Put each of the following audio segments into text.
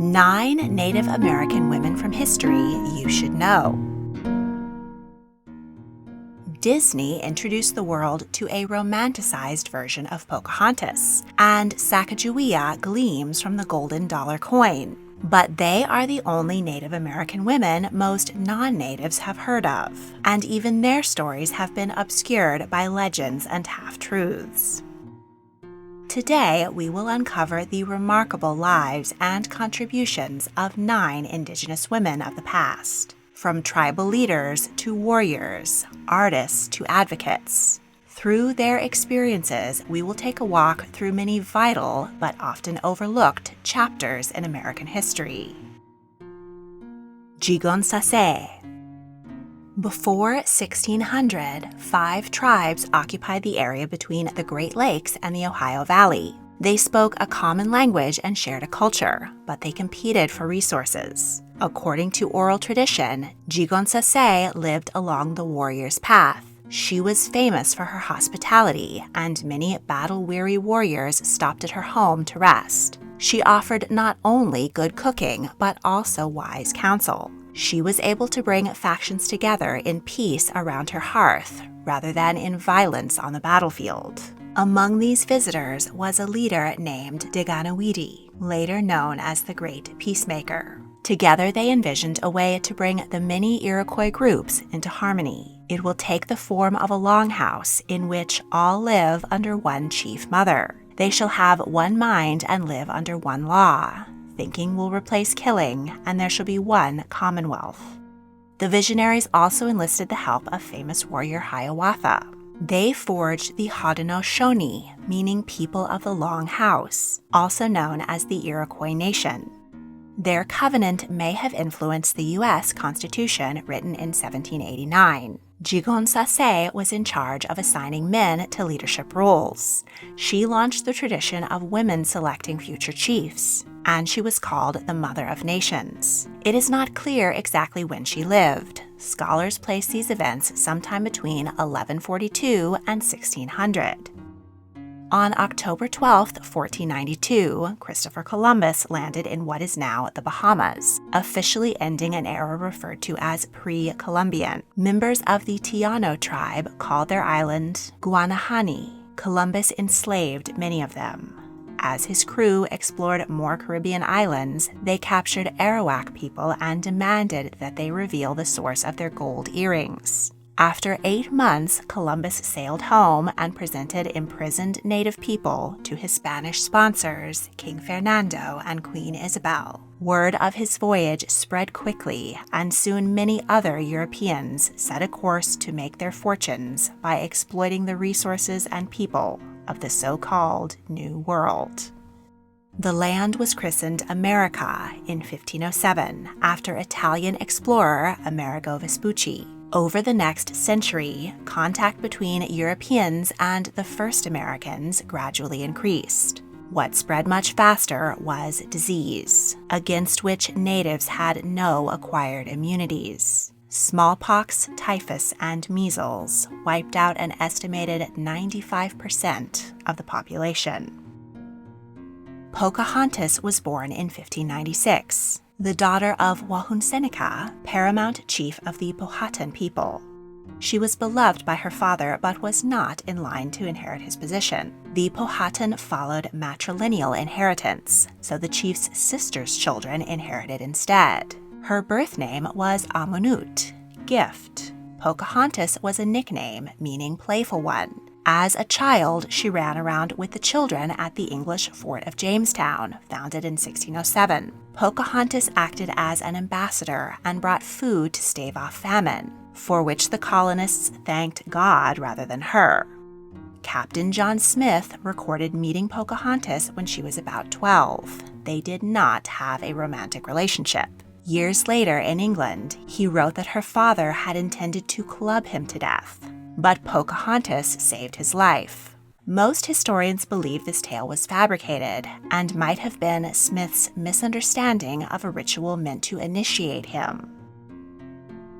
9 Native American women from history you should know. Disney introduced the world to a romanticized version of Pocahontas and Sacagawea gleams from the golden dollar coin. But they are the only Native American women most non-natives have heard of, and even their stories have been obscured by legends and half-truths. Today, we will uncover the remarkable lives and contributions of 9 Indigenous women of the past, from tribal leaders to warriors, artists to advocates. Through their experiences, we will take a walk through many vital but often overlooked chapters in American history. Jigonhsasee. Before 1600, 5 tribes occupied the area between the Great Lakes and the Ohio Valley. They spoke a common language and shared a culture, but they competed for resources. According to oral tradition, Jigonhsasee lived along the warrior's path. She was famous for her hospitality, and many battle-weary warriors stopped at her home to rest. She offered not only good cooking, but also wise counsel. She was able to bring factions together in peace around her hearth, rather than in violence on the battlefield. Among these visitors was a leader named Diganawidi, later known as the Great Peacemaker. Together they envisioned a way to bring the many Iroquois groups into harmony. It will take the form of a longhouse in which all live under one chief mother. They shall have one mind and live under one law. Thinking will replace killing, and there shall be one commonwealth. The visionaries also enlisted the help of famous warrior Hiawatha. They forged the Haudenosaunee, meaning people of the Long House, also known as the Iroquois Nation. Their covenant may have influenced the U.S. Constitution written in 1789. Jigonhsasee was in charge of assigning men to leadership roles. She launched the tradition of women selecting future chiefs, and she was called the Mother of Nations. It is not clear exactly when she lived. Scholars place these events sometime between 1142 and 1600. On October 12, 1492, Christopher Columbus landed in what is now the Bahamas, officially ending an era referred to as pre-Columbian. Members of the Taino tribe called their island Guanahani. Columbus enslaved many of them. As his crew explored more Caribbean islands, they captured Arawak people and demanded that they reveal the source of their gold earrings. After 8 months, Columbus sailed home and presented imprisoned native people to his Spanish sponsors, King Fernando and Queen Isabel. Word of his voyage spread quickly, and soon many other Europeans set a course to make their fortunes by exploiting the resources and people of the so-called New World. The land was christened America in 1507 after Italian explorer Amerigo Vespucci. Over the next century, contact between Europeans and the first Americans gradually increased. What spread much faster was disease, against which natives had no acquired immunities. Smallpox, typhus, and measles wiped out an estimated 95% of the population. Pocahontas was born in 1596, the daughter of Wahunseneka, paramount chief of the Powhatan people. She was beloved by her father but was not in line to inherit his position. The Powhatan followed matrilineal inheritance, so the chief's sister's children inherited instead. Her birth name was Amonut, gift. Pocahontas was a nickname meaning playful one. As a child, she ran around with the children at the English fort of Jamestown, founded in 1607. Pocahontas acted as an ambassador and brought food to stave off famine, for which the colonists thanked God rather than her. Captain John Smith recorded meeting Pocahontas when she was about 12. They did not have a romantic relationship. Years later in England, he wrote that her father had intended to club him to death, but Pocahontas saved his life. Most historians believe this tale was fabricated and might have been Smith's misunderstanding of a ritual meant to initiate him.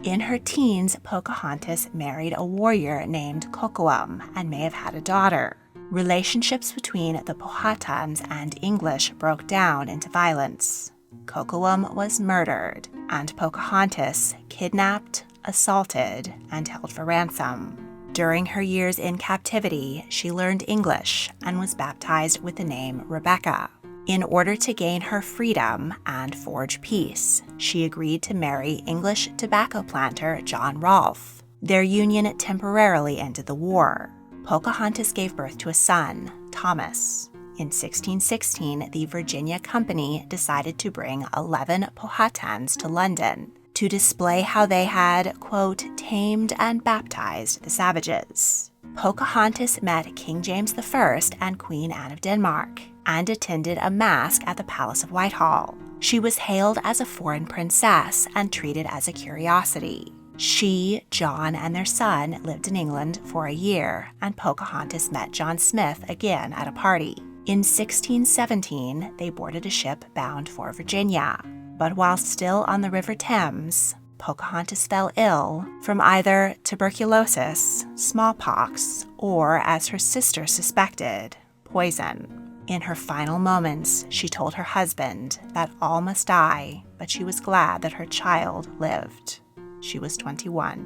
In her teens, Pocahontas married a warrior named Kocoum and may have had a daughter. Relationships between the Powhatans and English broke down into violence. Kocoum was murdered, and Pocahontas kidnapped, assaulted, and held for ransom. During her years in captivity, she learned English and was baptized with the name Rebecca. In order to gain her freedom and forge peace, she agreed to marry English tobacco planter John Rolfe. Their union temporarily ended the war. Pocahontas gave birth to a son, Thomas. In 1616, the Virginia Company decided to bring 11 Powhatans to London to display how they had, quote, tamed and baptized the savages. Pocahontas met King James I and Queen Anne of Denmark and attended a masque at the Palace of Whitehall. She was hailed as a foreign princess and treated as a curiosity. She, John, and their son lived in England for a year, and Pocahontas met John Smith again at a party. In 1617, they boarded a ship bound for Virginia. But while still on the River Thames, Pocahontas fell ill from either tuberculosis, smallpox, or, as her sister suspected, poison. In her final moments, she told her husband that all must die, but she was glad that her child lived. She was 21.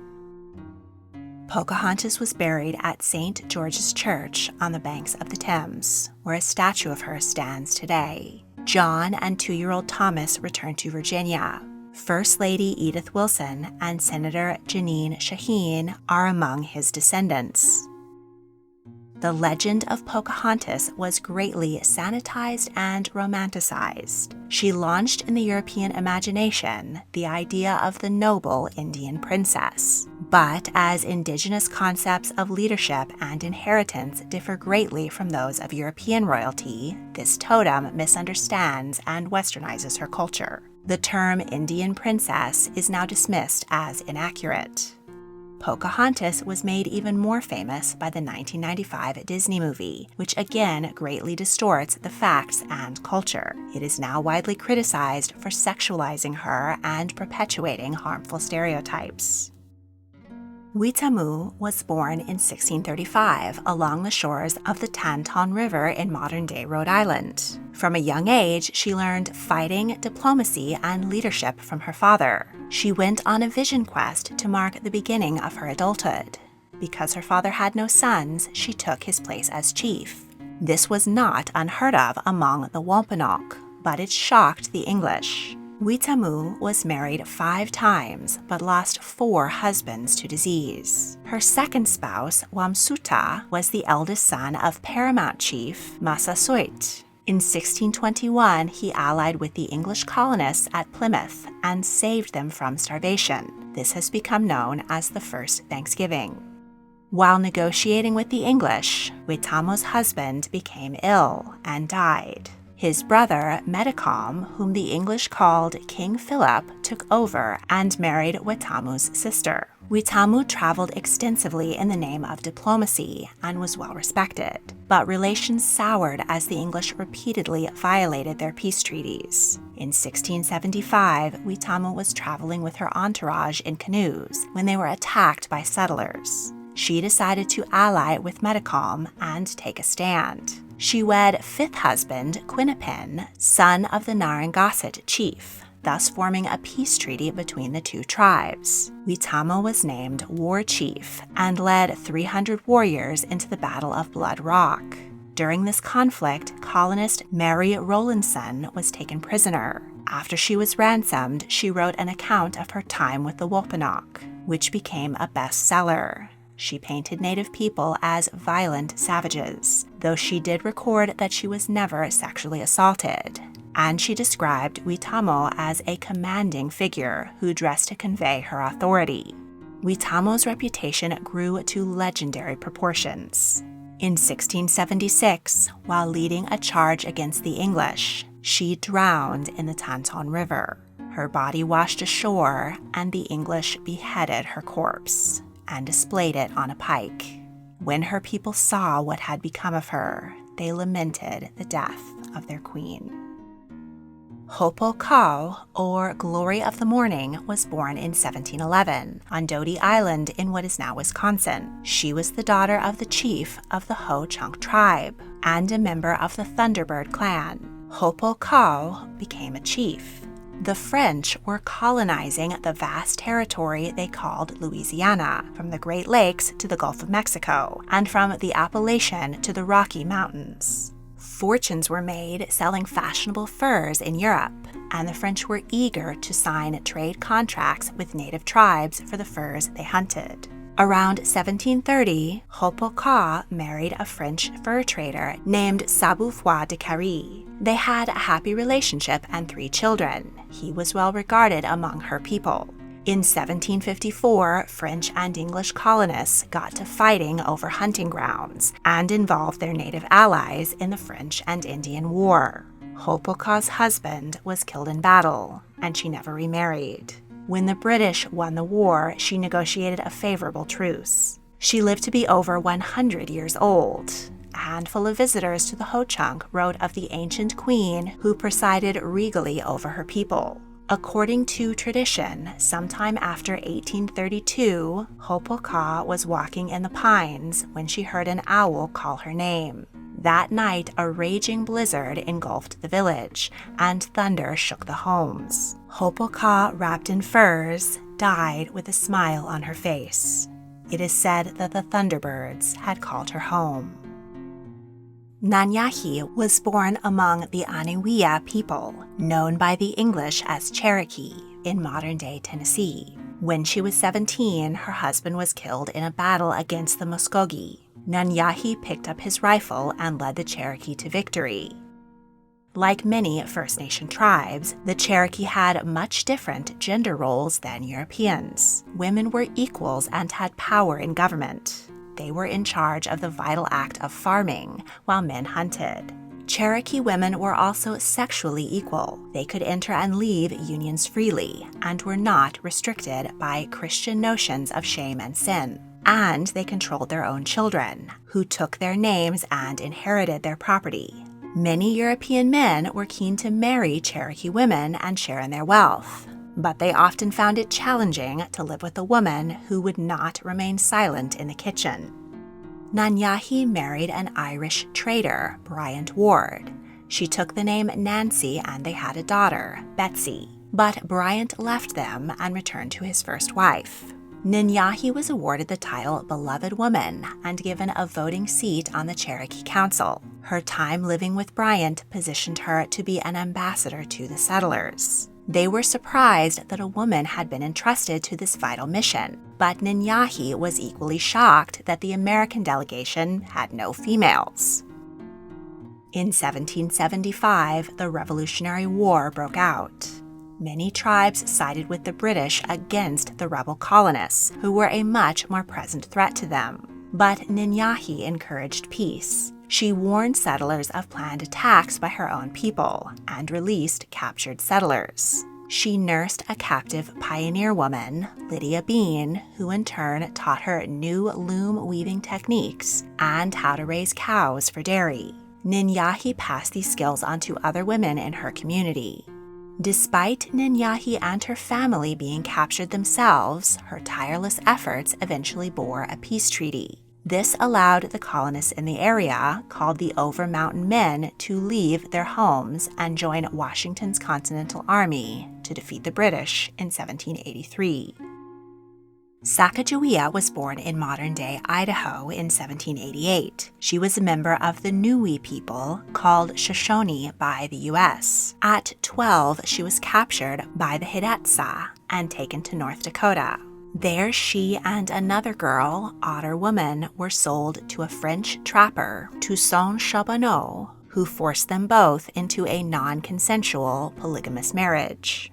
Pocahontas was buried at St. George's Church on the banks of the Thames, where a statue of her stands today. John and 2-year-old Thomas returned to Virginia. First Lady Edith Wilson and Senator Jeanine Shaheen are among his descendants. The legend of Pocahontas was greatly sanitized and romanticized. She launched in the European imagination the idea of the noble Indian princess. But as indigenous concepts of leadership and inheritance differ greatly from those of European royalty, this totem misunderstands and westernizes her culture. The term Indian princess is now dismissed as inaccurate. Pocahontas was made even more famous by the 1995 Disney movie, which again greatly distorts the facts and culture. It is now widely criticized for sexualizing her and perpetuating harmful stereotypes. Weetamoo was born in 1635 along the shores of the Tanton River in modern-day Rhode Island. From a young age, she learned fighting, diplomacy, and leadership from her father. She went on a vision quest to mark the beginning of her adulthood. Because her father had no sons, she took his place as chief. This was not unheard of among the Wampanoag, but it shocked the English. Weetamoo was married 5 times, but lost 4 husbands to disease. Her second spouse, Wamsuta, was the eldest son of paramount chief Massasoit. In 1621, he allied with the English colonists at Plymouth and saved them from starvation. This has become known as the First Thanksgiving. While negotiating with the English, Weetamoo's husband became ill and died. His brother, Metacom, whom the English called King Philip, took over and married Weetamoo's sister. Weetamoo traveled extensively in the name of diplomacy and was well respected, but relations soured as the English repeatedly violated their peace treaties. In 1675, Weetamoo was traveling with her entourage in canoes when they were attacked by settlers. She decided to ally with Metacom and take a stand. She wed 5th husband, Quinnipian, son of the Narragansett chief, thus forming a peace treaty between the 2 tribes. Weetamoo was named war chief and led 300 warriors into the Battle of Blood Rock. During this conflict, colonist Mary Rowlandson was taken prisoner. After she was ransomed, she wrote an account of her time with the Wampanoag, which became a bestseller. She painted Native people as violent savages, though she did record that she was never sexually assaulted. And she described Weetamoo as a commanding figure who dressed to convey her authority. Weetamoo's reputation grew to legendary proportions. In 1676, while leading a charge against the English, she drowned in the Tanton River. Her body washed ashore, and the English beheaded her corpse and displayed it on a pike. When her people saw what had become of her, they lamented the death of their queen. Hopokoekau, or Glory of the Morning, was born in 1711 on Doty Island in what is now Wisconsin. She was the daughter of the chief of the Ho-Chunk tribe and a member of the Thunderbird clan. Hopokoekau became a chief. The French were colonizing the vast territory they called Louisiana, from the Great Lakes to the Gulf of Mexico, and from the Appalachian to the Rocky Mountains. Fortunes were made selling fashionable furs in Europe, and the French were eager to sign trade contracts with native tribes for the furs they hunted. Around 1730, Hopokoekau married a French fur trader named Saboufoi de Carie. They had a happy relationship and 3 children. He was well regarded among her people. In 1754, French and English colonists got to fighting over hunting grounds and involved their native allies in the French and Indian War. Hopokoekau's husband was killed in battle, and she never remarried. When the British won the war, she negotiated a favorable truce. She lived to be over 100 years old. A handful of visitors to the Ho-Chunk wrote of the ancient queen who presided regally over her people. According to tradition, sometime after 1832, Hopokoekau was walking in the pines when she heard an owl call her name. That night, a raging blizzard engulfed the village, and thunder shook the homes. Hopokoekau, wrapped in furs, died with a smile on her face. It is said that the Thunderbirds had called her home. Nanyehi was born among the Aniwea people, known by the English as Cherokee, in modern-day Tennessee. When she was 17, her husband was killed in a battle against the Muskogee. Nanyehi picked up his rifle and led the Cherokee to victory. Like many First Nation tribes, the Cherokee had much different gender roles than Europeans. Women were equals and had power in government. They were in charge of the vital act of farming, while men hunted. Cherokee women were also sexually equal. They could enter and leave unions freely, and were not restricted by Christian notions of shame and sin. And they controlled their own children, who took their names and inherited their property. Many European men were keen to marry Cherokee women and share in their wealth, but they often found it challenging to live with a woman who would not remain silent in the kitchen. Nanyehi married an Irish trader, Bryant Ward. She took the name Nancy and they had a daughter, Betsy. But Bryant left them and returned to his first wife. Nanyehi was awarded the title Beloved Woman and given a voting seat on the Cherokee Council. Her time living with Bryant positioned her to be an ambassador to the settlers. They were surprised that a woman had been entrusted to this vital mission, but Nanyehi was equally shocked that the American delegation had no females. In 1775, the Revolutionary War broke out. Many tribes sided with the British against the rebel colonists, who were a much more present threat to them. But Nanyehi encouraged peace. She warned settlers of planned attacks by her own people and released captured settlers. She nursed a captive pioneer woman, Lydia Bean, who in turn taught her new loom weaving techniques and how to raise cows for dairy. Nanyehi passed these skills on to other women in her community. Despite Nanyehi and her family being captured themselves, her tireless efforts eventually bore a peace treaty. This allowed the colonists in the area, called the Over Mountain Men, to leave their homes and join Washington's Continental Army to defeat the British in 1783. Sacagawea was born in modern-day Idaho in 1788. She was a member of the Niue people, called Shoshone by the U.S. At 12, she was captured by the Hidatsa and taken to North Dakota. There, she and another girl, Otter Woman, were sold to a French trapper, Toussaint Charbonneau, who forced them both into a non-consensual polygamous marriage.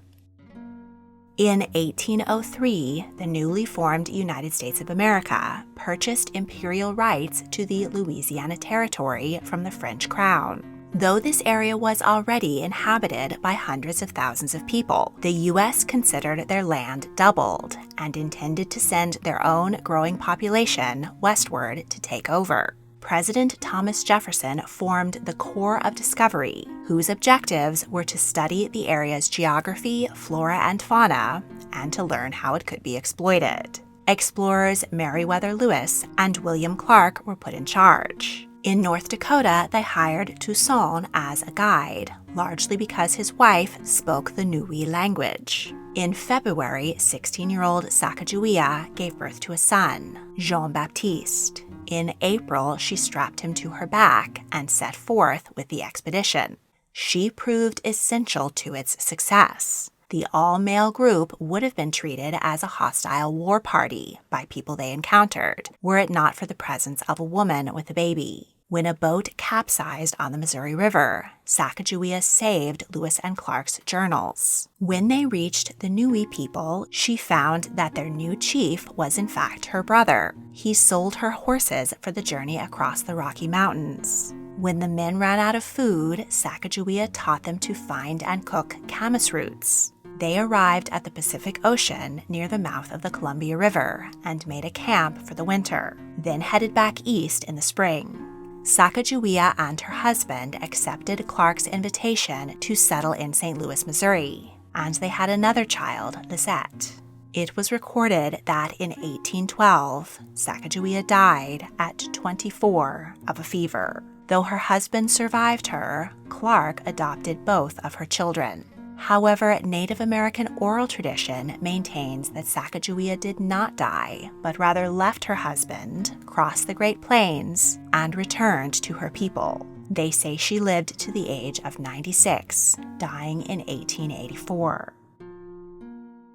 In 1803, the newly formed United States of America purchased imperial rights to the Louisiana Territory from the French Crown. Though this area was already inhabited by hundreds of thousands of people, the U.S. considered their land doubled and intended to send their own growing population westward to take over. President Thomas Jefferson formed the Corps of Discovery, whose objectives were to study the area's geography, flora, and fauna, and to learn how it could be exploited. Explorers Meriwether Lewis and William Clark were put in charge. In North Dakota, they hired Toussaint as a guide, largely because his wife spoke the Niue language. In February, 16-year-old Sacagawea gave birth to a son, Jean-Baptiste. In April, she strapped him to her back and set forth with the expedition. She proved essential to its success. The all-male group would have been treated as a hostile war party by people they encountered, were it not for the presence of a woman with a baby. When a boat capsized on the Missouri River, Sacagawea saved Lewis and Clark's journals. When they reached the Niue people, she found that their new chief was in fact her brother. He sold her horses for the journey across the Rocky Mountains. When the men ran out of food, Sacagawea taught them to find and cook camas roots. They arrived at the Pacific Ocean near the mouth of the Columbia River and made a camp for the winter, then headed back east in the spring. Sacagawea and her husband accepted Clark's invitation to settle in St. Louis, Missouri, and they had another child, Lisette. It was recorded that in 1812, Sacagawea died at 24 of a fever. Though her husband survived her, Clark adopted both of her children. However, Native American oral tradition maintains that Sacagawea did not die, but rather left her husband, crossed the Great Plains, and returned to her people. They say she lived to the age of 96, dying in 1884.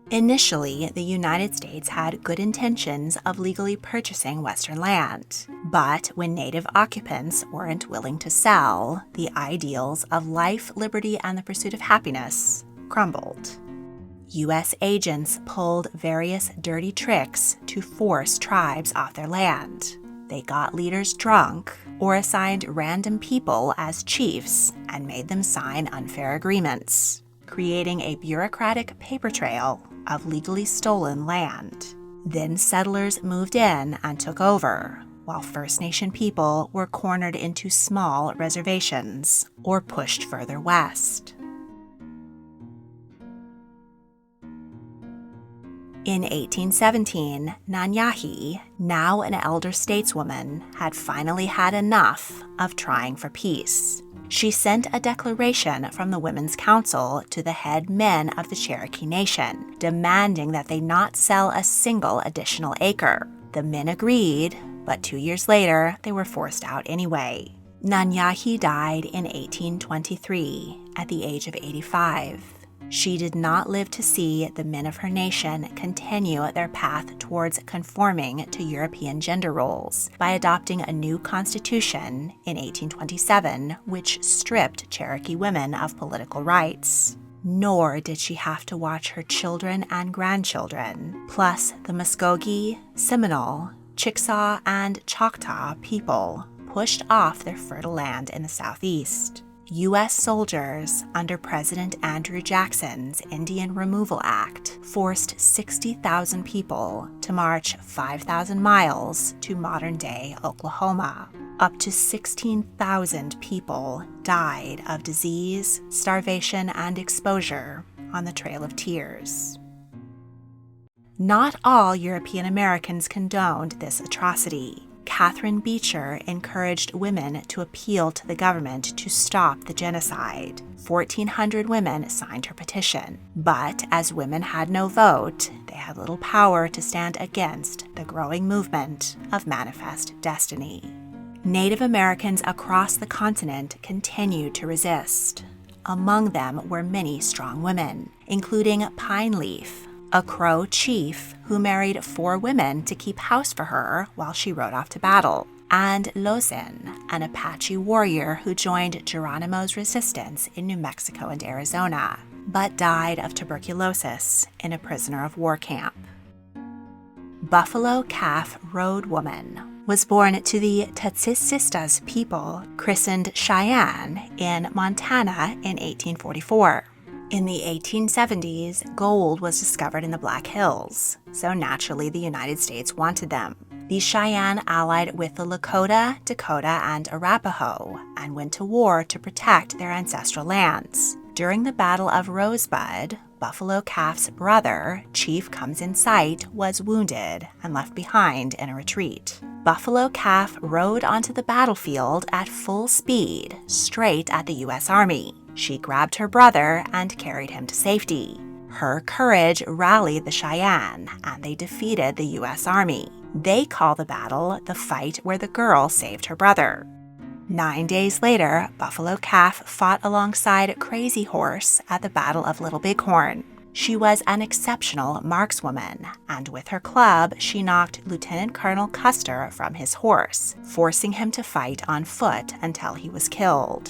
Initially, the United States had good intentions of legally purchasing Western land, but when Native occupants weren't willing to sell, the ideals of life, liberty, and the pursuit of happiness crumbled. U.S. agents pulled various dirty tricks to force tribes off their land. They got leaders drunk or assigned random people as chiefs and made them sign unfair agreements, creating a bureaucratic paper trail of legally stolen land. Then settlers moved in and took over, while First Nation people were cornered into small reservations or pushed further west. In 1817, Nanyehi, now an elder stateswoman, had finally had enough of trying for peace. She sent a declaration from the Women's Council to the head men of the Cherokee Nation, demanding that they not sell a single additional acre. The men agreed, but 2 years later, they were forced out anyway. Nanyehi died in 1823 at the age of 85. She did not live to see the men of her nation continue their path towards conforming to European gender roles by adopting a new constitution in 1827, which stripped Cherokee women of political rights. Nor did she have to watch her children and grandchildren, plus the Muskogee, Seminole, Chickasaw, and Choctaw people, pushed off their fertile land in the southeast. U.S. soldiers, under President Andrew Jackson's Indian Removal Act, forced 60,000 people to march 5,000 miles to modern-day Oklahoma. Up to 16,000 people died of disease, starvation, and exposure on the Trail of Tears. Not all European Americans condoned this atrocity. Catherine Beecher encouraged women to appeal to the government to stop the genocide. 1,400 women signed her petition. But as women had no vote, they had little power to stand against the growing movement of manifest destiny. Native Americans across the continent continued to resist. Among them were many strong women, including Pine Leaf, a Crow chief who married 4 women to keep house for her while she rode off to battle, and Lozen, an Apache warrior who joined Geronimo's resistance in New Mexico and Arizona, but died of tuberculosis in a prisoner of war camp. Buffalo Calf Road Woman was born to the Tatsistas people, christened Cheyenne, in Montana in 1844. In the 1870s, gold was discovered in the Black Hills, so naturally the United States wanted them. The Cheyenne allied with the Lakota, Dakota, and Arapaho and went to war to protect their ancestral lands. During the Battle of Rosebud, Buffalo Calf's brother, Chief Comes in Sight, was wounded and left behind in a retreat. Buffalo Calf rode onto the battlefield at full speed, straight at the U.S. Army. She grabbed her brother and carried him to safety. Her courage rallied the Cheyenne, and they defeated the U.S. Army. They call the battle the fight where the girl saved her brother. 9 days later, Buffalo Calf fought alongside Crazy Horse at the Battle of Little Bighorn. She was an exceptional markswoman, and with her club, she knocked Lieutenant Colonel Custer from his horse, forcing him to fight on foot until he was killed.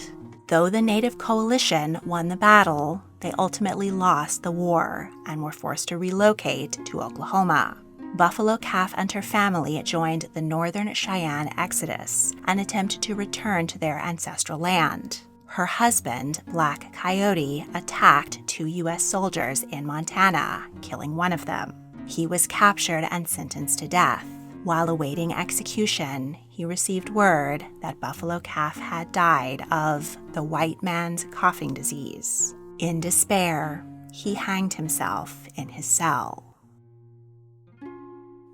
Though the Native coalition won the battle, they ultimately lost the war and were forced to relocate to Oklahoma. Buffalo Calf and her family joined the Northern Cheyenne Exodus, an attempt to return to their ancestral land. Her husband, Black Coyote, attacked 2 U.S. soldiers in Montana, killing one of them. He was captured and sentenced to death. While awaiting execution, he received word that Buffalo Calf had died of the white man's coughing disease. In despair, he hanged himself in his cell.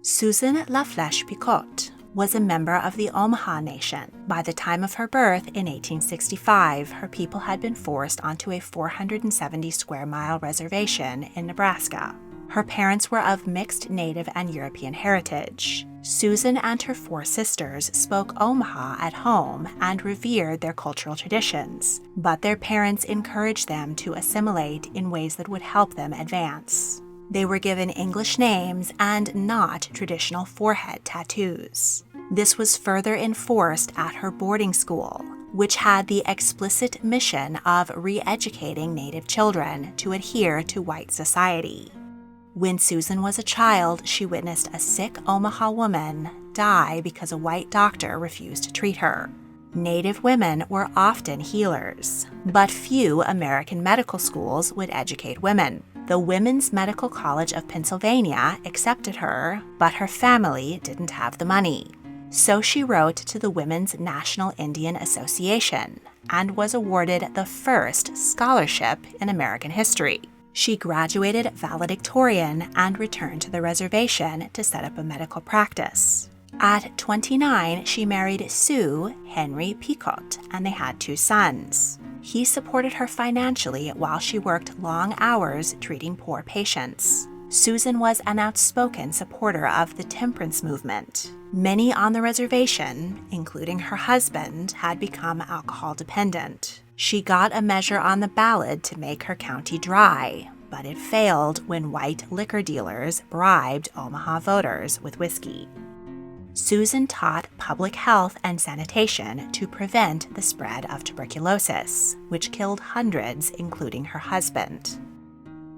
Susan La Flesche Picotte was a member of the Omaha Nation. By the time of her birth in 1865, her people had been forced onto a 470-square-mile reservation in Nebraska. Her parents were of mixed Native and European heritage. Susan and her 4 sisters spoke Omaha at home and revered their cultural traditions, but their parents encouraged them to assimilate in ways that would help them advance. They were given English names and not traditional forehead tattoos. This was further enforced at her boarding school, which had the explicit mission of re-educating Native children to adhere to white society. When Susan was a child, she witnessed a sick Omaha woman die because a white doctor refused to treat her. Native women were often healers, but few American medical schools would educate women. The Women's Medical College of Pennsylvania accepted her, but her family didn't have the money. So she wrote to the Women's National Indian Association and was awarded the first scholarship in American history. She graduated valedictorian and returned to the reservation to set up a medical practice. At 29, she married Sue Henry Picotte, and they had 2 sons. He supported her financially while she worked long hours treating poor patients. Susan was an outspoken supporter of the temperance movement. Many on the reservation, including her husband, had become alcohol dependent. She got a measure on the ballot to make her county dry, but it failed when white liquor dealers bribed Omaha voters with whiskey. Susan taught public health and sanitation to prevent the spread of tuberculosis, which killed hundreds, including her husband.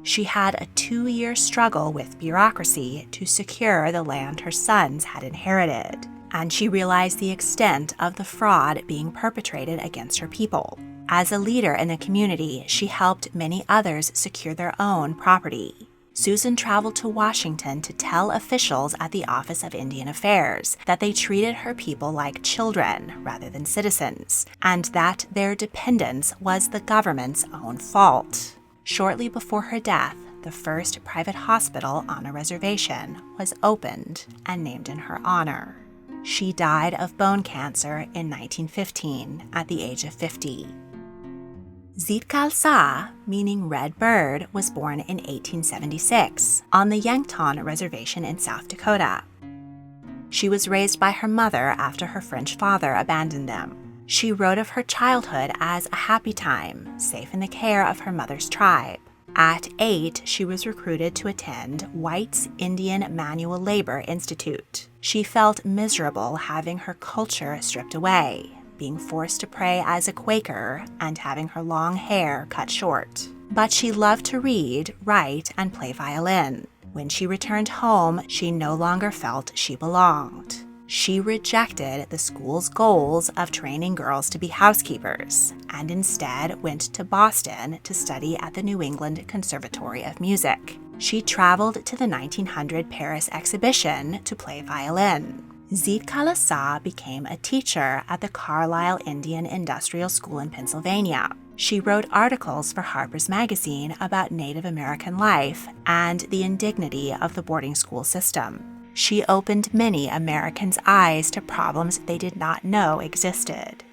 She had a 2-year struggle with bureaucracy to secure the land her sons had inherited, and she realized the extent of the fraud being perpetrated against her people. As a leader in the community, she helped many others secure their own property. Susan traveled to Washington to tell officials at the Office of Indian Affairs that they treated her people like children rather than citizens, and that their dependence was the government's own fault. Shortly before her death, the first private hospital on a reservation was opened and named in her honor. She died of bone cancer in 1915 at the age of 50. Zitkala-Sa, meaning red bird, was born in 1876 on the Yankton Reservation in South Dakota. She was raised by her mother after her French father abandoned them. She wrote of her childhood as a happy time, safe in the care of her mother's tribe. At 8, she was recruited to attend White's Indian Manual Labor Institute. She felt miserable having her culture stripped away, being forced to pray as a Quaker, and having her long hair cut short. But she loved to read, write, and play violin. When she returned home, she no longer felt she belonged. She rejected the school's goals of training girls to be housekeepers, and instead went to Boston to study at the New England Conservatory of Music. She traveled to the 1900 Paris exhibition to play violin. Zitkala-Sa became a teacher at the Carlisle Indian Industrial School in Pennsylvania. She wrote articles for Harper's Magazine about Native American life and the indignity of the boarding school system. She opened many Americans' eyes to problems they did not know existed.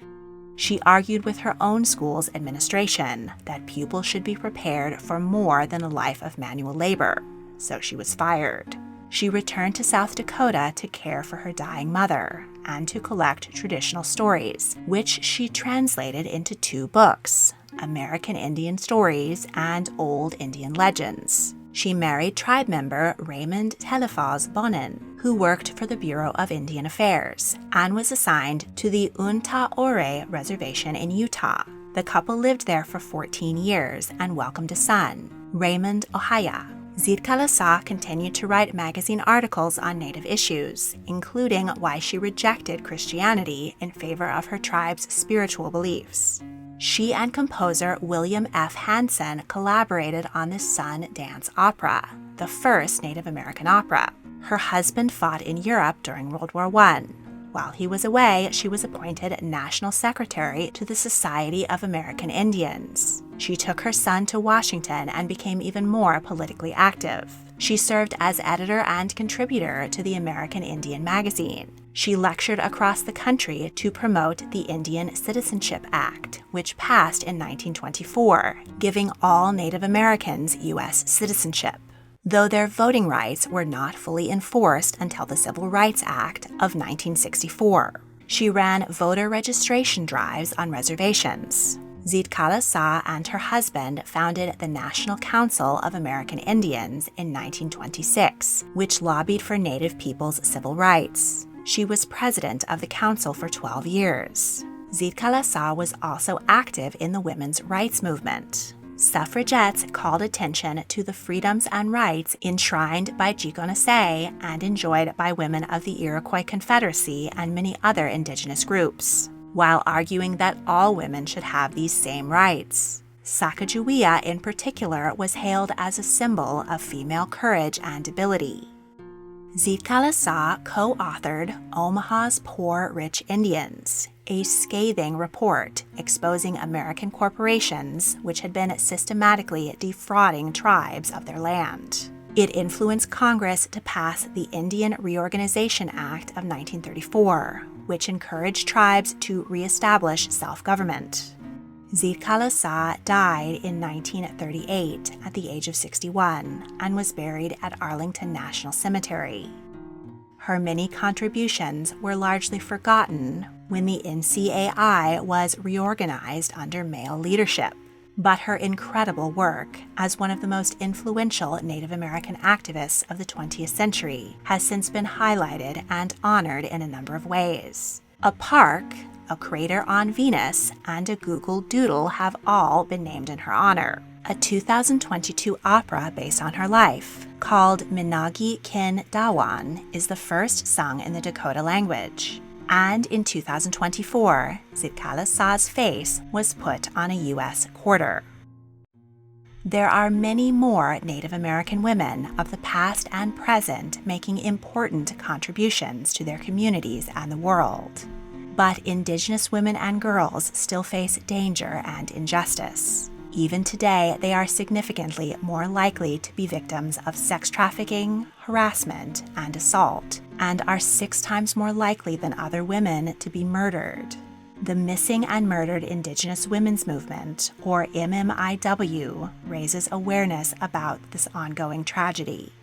She argued with her own school's administration that pupils should be prepared for more than a life of manual labor, so she was fired. She returned to South Dakota to care for her dying mother and to collect traditional stories, which she translated into 2 books, American Indian Stories and Old Indian Legends. She married tribe member Raymond Telephos Bonin, who worked for the Bureau of Indian Affairs, and was assigned to the Untah-Ore Reservation in Utah. The couple lived there for 14 years and welcomed a son, Raymond Ohaya. Zitkala-Sa continued to write magazine articles on Native issues, including why she rejected Christianity in favor of her tribe's spiritual beliefs. She and composer William F. Hansen collaborated on the Sun Dance Opera, the first Native American opera. Her husband fought in Europe during World War I. While he was away, she was appointed National Secretary to the Society of American Indians. She took her son to Washington and became even more politically active. She served as editor and contributor to the American Indian magazine. She lectured across the country to promote the Indian Citizenship Act, which passed in 1924, giving all Native Americans U.S. citizenship, though their voting rights were not fully enforced until the Civil Rights Act of 1964. She ran voter registration drives on reservations. Zitkala-Sa and her husband founded the National Council of American Indians in 1926, which lobbied for Native people's civil rights. She was president of the council for 12 years. Zitkala-Sa was also active in the women's rights movement. Suffragettes called attention to the freedoms and rights enshrined by Jigonhsasee and enjoyed by women of the Iroquois Confederacy and many other indigenous groups, while arguing that all women should have these same rights. Sacagawea, in particular, was hailed as a symbol of female courage and ability. Zitkala-Sa co-authored Omaha's Poor Rich Indians, a scathing report exposing American corporations which had been systematically defrauding tribes of their land. It influenced Congress to pass the Indian Reorganization Act of 1934, which encouraged tribes to reestablish self-government. Zitkala-Sa died in 1938 at the age of 61 and was buried at Arlington National Cemetery. Her many contributions were largely forgotten when the NCAI was reorganized under male leadership, but her incredible work as one of the most influential Native American activists of the 20th century has since been highlighted and honored in a number of ways. A park, a crater on Venus, and a Google Doodle have all been named in her honor. A 2022 opera based on her life, called Minagi Kin Dawan, is the first sung in the Dakota language. And in 2024, Zitkala-Sa's face was put on a U.S. quarter. There are many more Native American women of the past and present making important contributions to their communities and the world. But Indigenous women and girls still face danger and injustice. Even today, they are significantly more likely to be victims of sex trafficking, harassment, and assault, and are 6 times more likely than other women to be murdered. The Missing and Murdered Indigenous Women's Movement, or MMIW, raises awareness about this ongoing tragedy.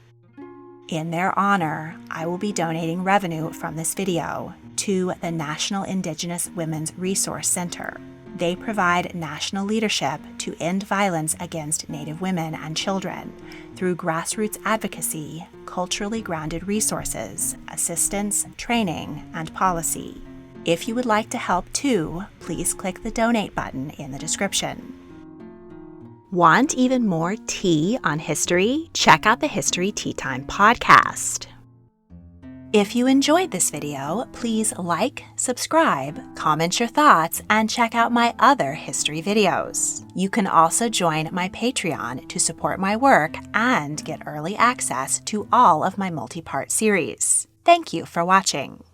In their honor, I will be donating revenue from this video to the National Indigenous Women's Resource Center. They provide national leadership to end violence against Native women and children through grassroots advocacy, culturally grounded resources, assistance, training, and policy. If you would like to help too, please click the donate button in the description. Want even more tea on history? Check out the History Tea Time podcast. If you enjoyed this video, please like, subscribe, comment your thoughts, and check out my other history videos. You can also join my Patreon to support my work and get early access to all of my multi-part series. Thank you for watching.